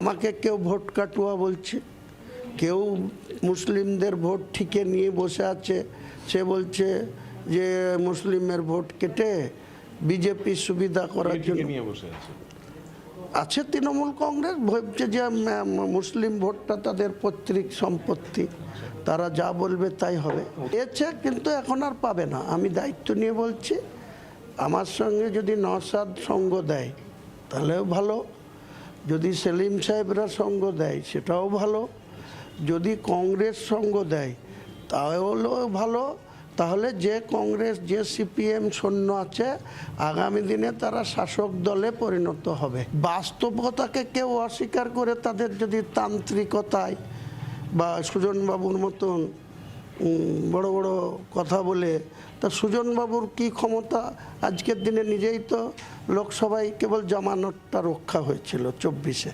আমাকে কেউ ভোট কাটুয়া বলছে, কেউ মুসলিমদের ভোট ঠিকে নিয়ে বসে আছে, সে বলছে যে মুসলিমের ভোট কেটে বিজেপি সুবিধা করার জন্য নিয়ে বসে আছে। আছে তৃণমূল কংগ্রেস ভাবছে যে মুসলিম ভোটটা তাদের পৈতৃক সম্পত্তি, তারা যা বলবে তাই হবে। এছে কিন্তু এখন আর পাবে না, আমি দায়িত্ব নিয়ে বলছি। আমার সঙ্গে যদি নওশাদ সঙ্গ দেয় তাহলেও ভালো, যদি সেলিম সাহেবরা সঙ্গ দেয় সেটাও ভালো, যদি কংগ্রেস সঙ্গ দেয় তাহলেও ভালো। তাহলে যে কংগ্রেস যে সিপিএম সৈন্য আছে আগামী দিনে তারা শাসক দলে পরিণত হবে। বাস্তবতাকে কেউ অস্বীকার করে তাদের যদি তান্ত্রিকতায় বা সুজনবাবুর মতন বড় বড় কথা বলে, তা সুজনবাবুর কি ক্ষমতা? আজকের দিনে নিজেই তো লোকসভায় কেবল জামানতটা রক্ষা হয়েছিল 24-এ।